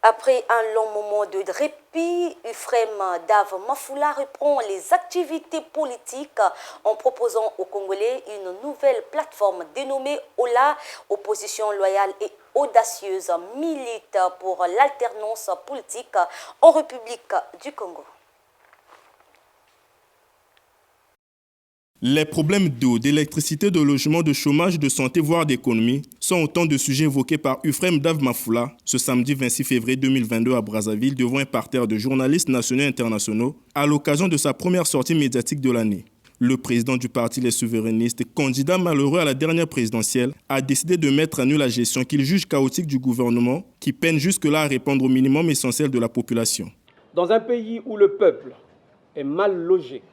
Après un long moment de répit, Ephrem Dav Mafoula reprend les activités politiques en proposant aux Congolais une nouvelle plateforme dénommée OLA, Opposition loyale et audacieuse, milite pour l'alternance politique en République du Congo. Les problèmes d'eau, d'électricité, de logement, de chômage, de santé, voire d'économie sont autant de sujets évoqués par Ephrem Dav Mafoula ce samedi 26 février 2022 à Brazzaville devant un parterre de journalistes nationaux et internationaux à l'occasion de sa première sortie médiatique de l'année. Le président du parti Les Souverainistes, candidat malheureux à la dernière présidentielle, a décidé de mettre à nu la gestion qu'il juge chaotique du gouvernement qui peine jusque-là à répondre au minimum essentiel de la population. Dans un pays où le peuple est mal logé,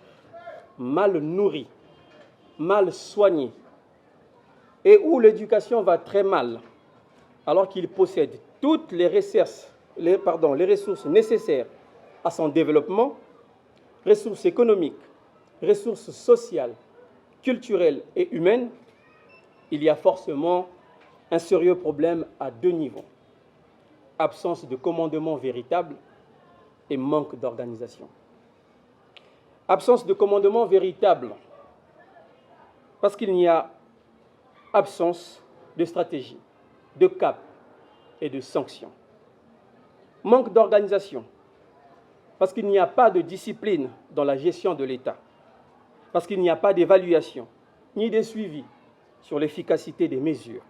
mal nourri, mal soigné et où l'éducation va très mal, alors qu'il possède toutes les ressources nécessaires à son développement, ressources économiques, ressources sociales, culturelles et humaines, il y a forcément un sérieux problème à deux niveaux. Absence de commandement véritable et manque d'organisation. Absence de commandement véritable parce qu'il n'y a absence de stratégie, de cap et de sanctions. Manque d'organisation, parce qu'il n'y a pas de discipline dans la gestion de l'État, parce qu'il n'y a pas d'évaluation, ni de suivi sur l'efficacité des mesures.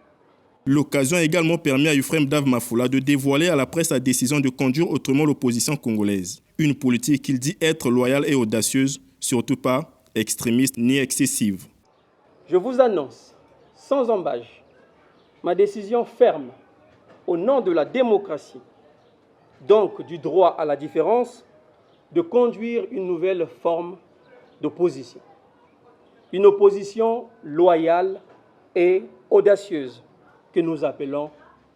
L'occasion a également permis à Ephrem Dav Mafoula de dévoiler à la presse sa décision de conduire autrement l'opposition congolaise. Une politique qu'il dit être loyale et audacieuse, surtout pas extrémiste ni excessive. Je vous annonce, sans embâche, ma décision ferme au nom de la démocratie, donc du droit à la différence, de conduire une nouvelle forme d'opposition. Une opposition loyale et audacieuse que nous appelons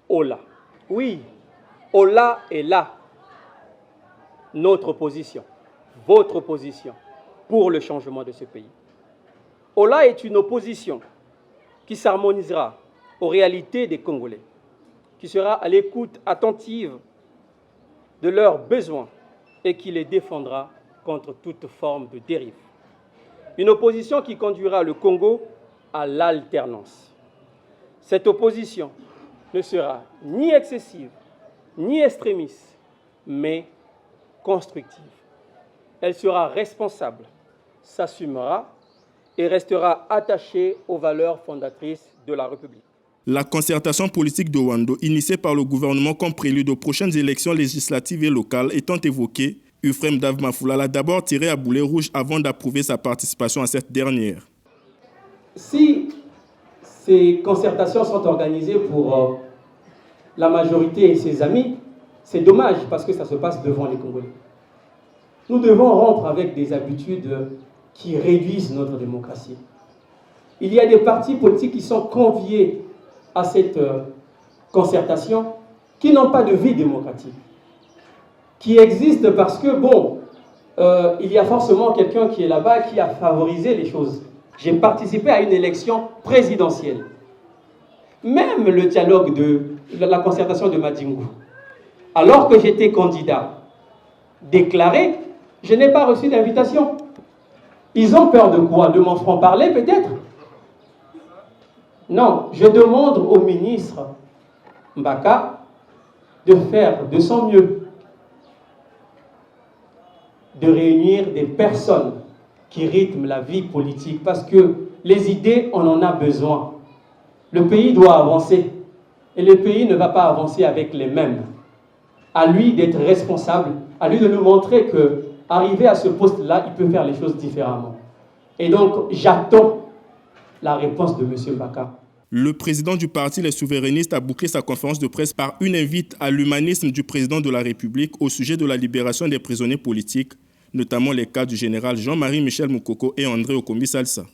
OLA. Oui, OLA est là, notre opposition, votre opposition pour le changement de ce pays. OLA est une opposition qui s'harmonisera aux réalités des Congolais, qui sera à l'écoute attentive de leurs besoins et qui les défendra contre toute forme de dérive. Une opposition qui conduira le Congo à l'alternance. Cette opposition ne sera ni excessive, ni extrémiste, mais constructive. Elle sera responsable, s'assumera et restera attachée aux valeurs fondatrices de la République. La concertation politique de Wando, initiée par le gouvernement comme prélude aux prochaines élections législatives et locales, étant évoquée, Ephrem Dav Mafoula l'a d'abord tiré à boulet rouge avant d'approuver sa participation à cette dernière. Si ces concertations sont organisées pour la majorité et ses amis, c'est dommage parce que ça se passe devant les Congolais. Nous devons rompre avec des habitudes qui réduisent notre démocratie. Il y a des partis politiques qui sont conviés à cette concertation qui n'ont pas de vie démocratique, qui existent parce que, il y a forcément quelqu'un qui est là-bas qui a favorisé les choses. J'ai participé à une élection présidentielle. Même le dialogue de la concertation de Madingou, alors que j'étais candidat déclaré, je n'ai pas reçu d'invitation. Ils ont peur de quoi? De mon franc-parler peut-être? Non, je demande au ministre Mbaka de faire de son mieux, de réunir des personnes qui rythment la vie politique, parce que les idées, on en a besoin. Le pays doit avancer, et le pays ne va pas avancer avec les mêmes. À lui d'être responsable, à lui de nous montrer que arrivé à ce poste-là, il peut faire les choses différemment. Et donc, j'attends la réponse de M. Mbaka. Le président du parti Les Souverainistes a bouclé sa conférence de presse par une invite à l'humanisme du président de la République au sujet de la libération des prisonniers politiques, notamment les cas du général Jean-Marie Michel Moukoko et André Okombi Salsa.